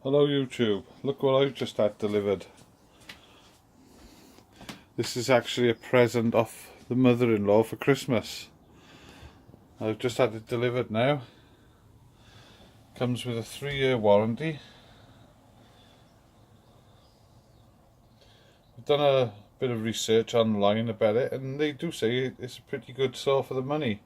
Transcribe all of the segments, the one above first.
Hello YouTube, look what I've just had delivered. This is actually a present off the mother-in-law for Christmas. I've just had it delivered now. Comes with a 3-year warranty. I've done a bit of research online about it and they do say it's a pretty good saw for the money.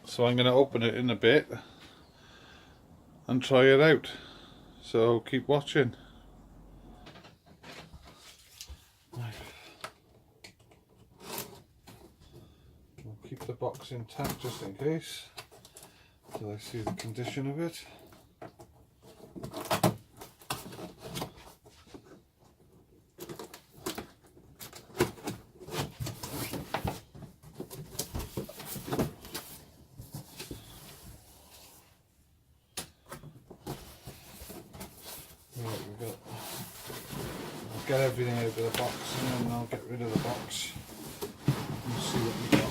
So I'm going to open it in a bit and try it out. So keep watching. I'll keep the box intact just in case, till I see the condition of it. Right, I'll get everything out of the box and then I'll get rid of the box and see what we got.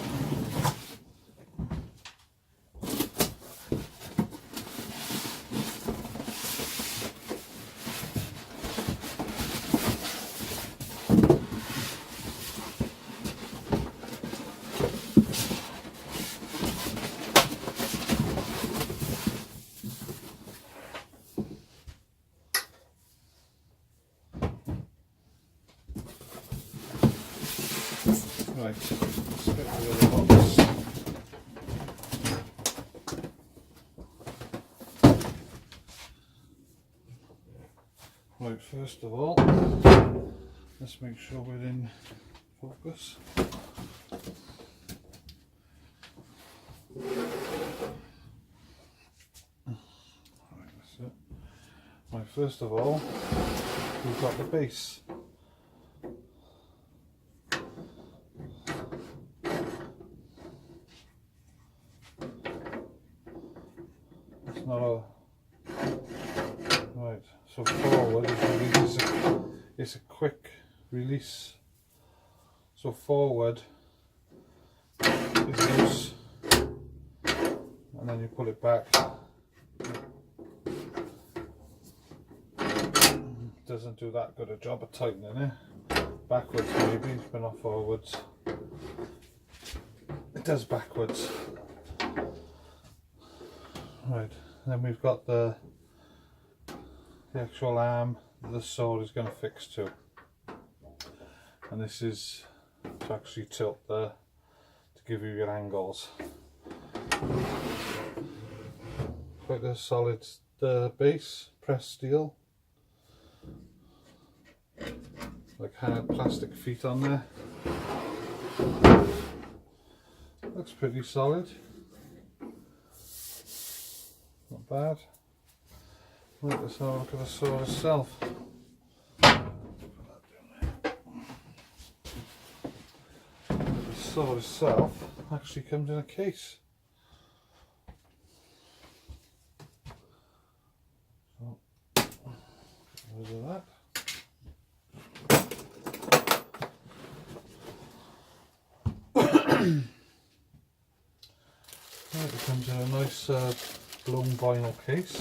Right, let's get rid of the box. Right, first of all, let's make sure we're in focus. Right, that's it. Right, first of all, we've got the base. It's not a right. So forward is a quick release. So forward is loose, and then you pull it back. Doesn't do that good a job of tightening it. Backwards maybe, but not forwards. It does backwards. Right, then we've got the actual arm that the saw is going to fix to, and this is to actually tilt to give you your angles. Quite a solid base, pressed steel, like hard plastic feet on there. Looks pretty solid. Not bad. Right, let's have a look at the saw itself. The saw itself actually comes in a case. So, get rid of that. Right, it comes in a nice blown vinyl case.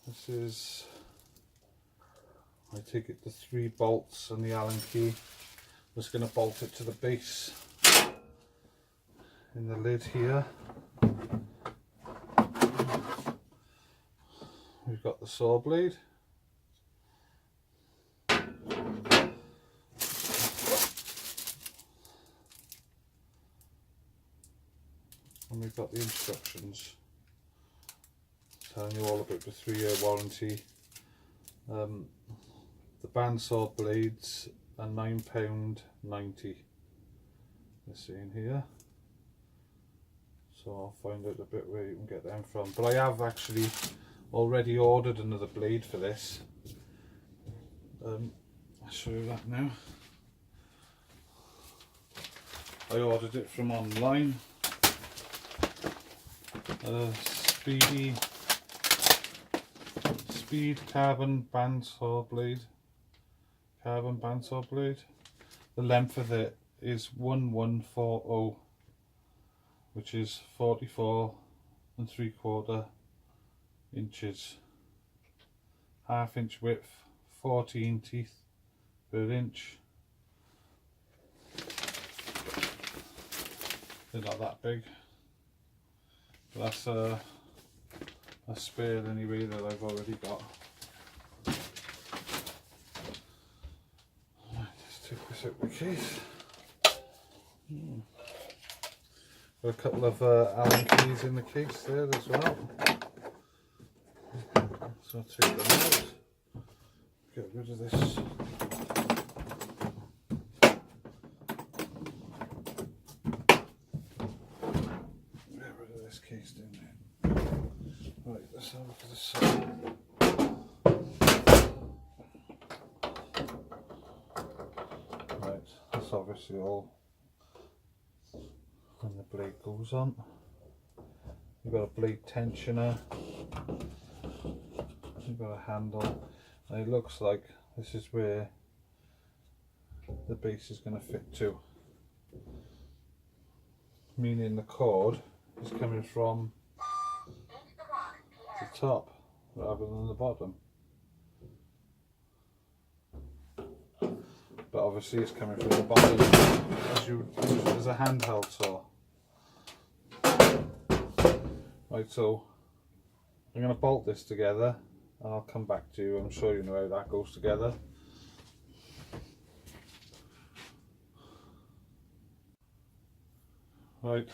This is, I take it, the 3 bolts and the Allen key. I'm just going to bolt it to the base in the lid here. We've got the saw blade. And we've got the instructions telling you all about the 3-year warranty. The bandsaw blades are £9.90. They're saying here. So I'll find out a bit where you can get them from. But I have actually already ordered another blade for this. I'll show you that now. I ordered it from online. Speed carbon bandsaw blade. The length of it is 1140, which is 44 3/4 inches, half-inch width, 14 teeth per inch. They're not that big, but that's a spare anyway that I've already got. Right, let's take this out the case. Got a couple of Allen keys in the case there as well. So I'll take them out. Get rid of this. Get rid of this case down there. Right, let's have a look at this side. Right, that's obviously all when the blade goes on. You've got a blade tensioner. You've got a handle. And it looks like this is where the base is going to fit to. Meaning the cord is coming from the top rather than the bottom. But obviously it's coming from the bottom as you use it as a handheld saw. Right, so I'm going to bolt this together and I'll come back to you and show you how that goes together. Right,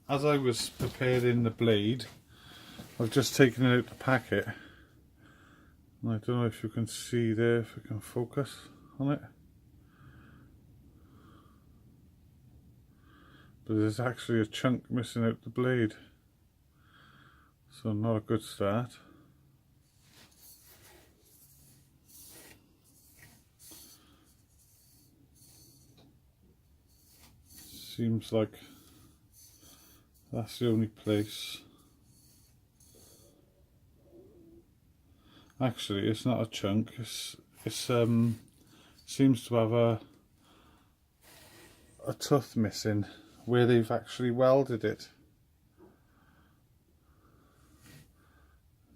as I was preparing the blade, I've just taken it out the packet. And I don't know if you can see there, if I can focus on it. But there's actually a chunk missing out the blade. So not a good start. Seems like that's the only place. Actually, it's not a chunk. It's seems to have a tooth missing where they've actually welded it.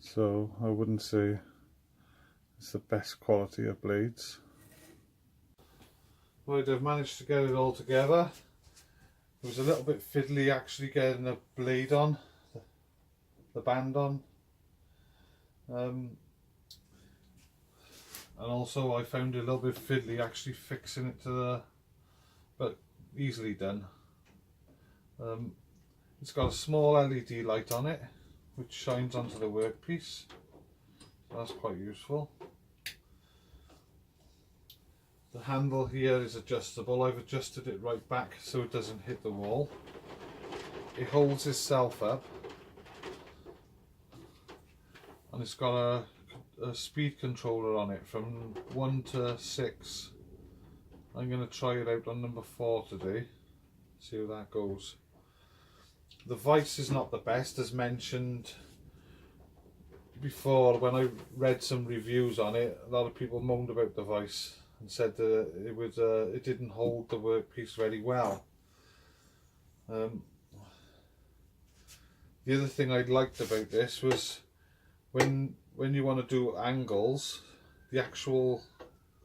So I wouldn't say it's the best quality of blades. Right, I've managed to get it all together. It was a little bit fiddly actually getting the blade on, the band on. And also I found it a little bit fiddly actually fixing it to the, but easily done. It's got a small LED light on it which shines onto the workpiece, so that's quite useful. The handle here is adjustable. I've adjusted it right back so it doesn't hit the wall. It holds itself up and it's got a speed controller on it from 1 to 6. I'm going to try it out on number 4 today, see how that goes. The vice is not the best, as mentioned before. When I read some reviews on it, a lot of people moaned about the vice and said that it didn't hold the workpiece very well. The other thing I liked about this was when you want to do angles, the actual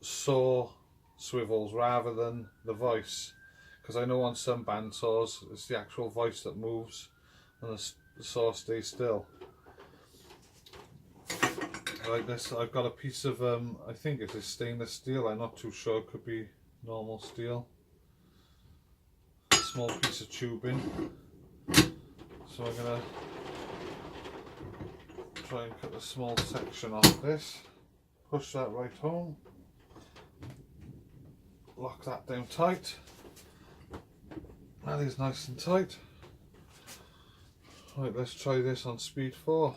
saw swivels rather than the vice, because I know on some bandsaws it's the actual vice that moves and the saw stays still. Like this, I've got a piece of I think it is stainless steel, I'm not too sure, it could be normal steel. A small piece of tubing. So I'm going to try and cut a small section off this, push that right home, lock that down tight. That is nice and tight. Right, let's try this on speed 4.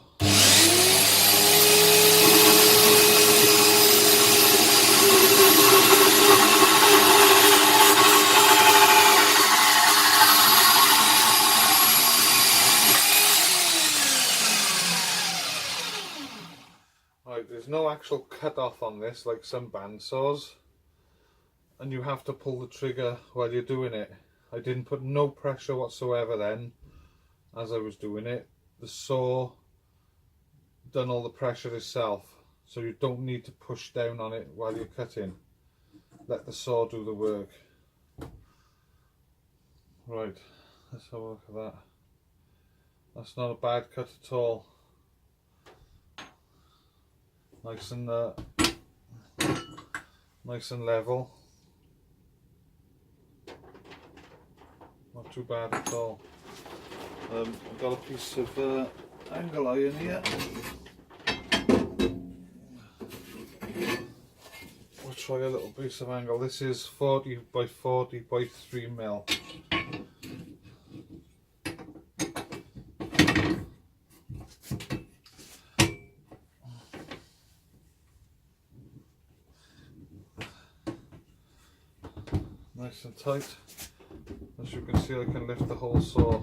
Right, there's no actual cut off on this like some bandsaws. and you have to pull the trigger while you're doing it. I didn't put no pressure whatsoever then as I was doing it. The saw done all the pressure itself, so you don't need to push down on it while you're cutting. Let the saw do the work. Right, let's have a look at that. That's not a bad cut at all. Nice and level. Not too bad at all. I've got a piece of angle iron here. We'll try a little piece of angle. This is 40 by 40 by 3 mil. Nice and tight. As you can see, I can lift the whole saw.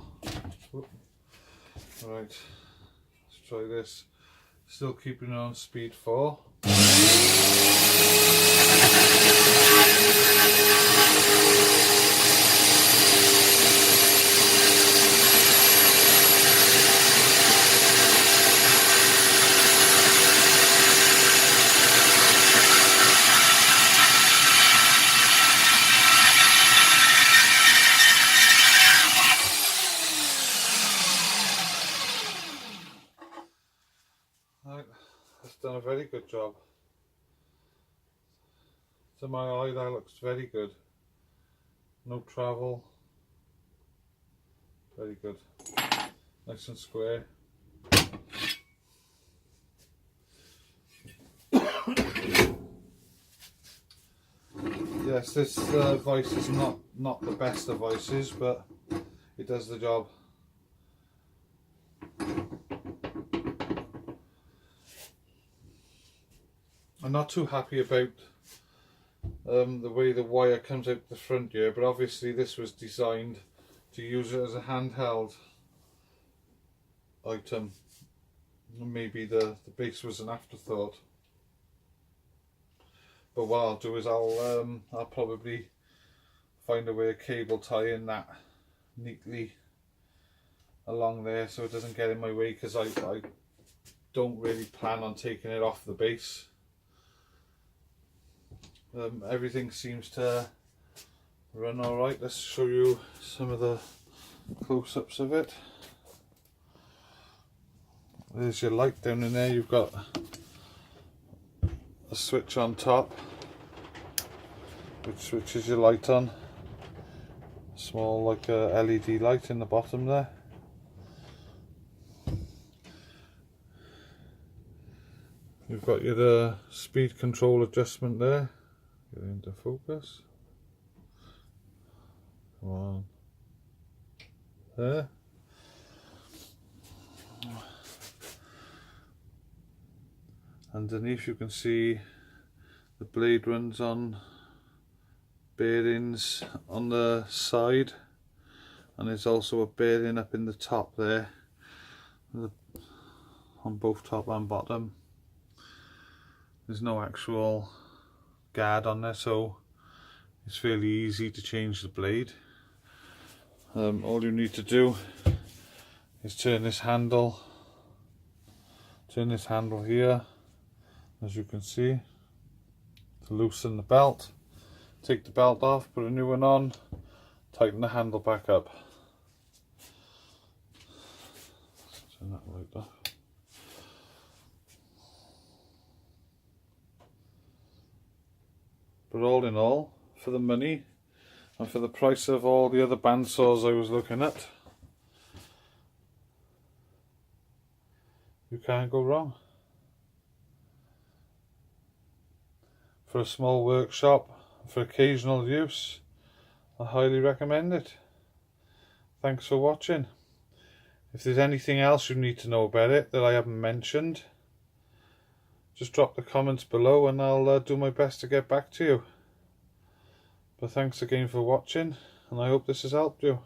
Right, let's try this. Still keeping it on speed 4. Right, that's done a very good job. To my eye, that looks very good. No travel. Very good. Nice and square. Yes, this vice is not the best of vices, but it does the job. I'm not too happy about the way the wire comes out the front here, but obviously this was designed to use it as a handheld item. Maybe the base was an afterthought. But what I'll do is I'll probably find a way of cable tying that neatly along there so it doesn't get in my way, because I don't really plan on taking it off the base. Everything seems to run alright. Let's show you some of the close-ups of it. There's your light down in there. You've got a switch on top which switches your light on. Small, like a LED light in the bottom there. You've got your speed control adjustment there. Get into focus. Come on. There. Underneath you can see the blade runs on bearings on the side, and there's also a bearing up in the top there, on both top and bottom. There's no actual guard on there, so it's fairly easy to change the blade. All you need to do is turn this handle here, as you can see, to loosen the belt. Take the belt off, put a new one on, tighten the handle back up. Turn that right off. But all in all, for the money and for the price of all the other bandsaws I was looking at, you can't go wrong. For a small workshop, for occasional use, I highly recommend it. Thanks for watching. If there's anything else you need to know about it that I haven't mentioned, just drop the comments below and I'll do my best to get back to you. But thanks again for watching, and I hope this has helped you.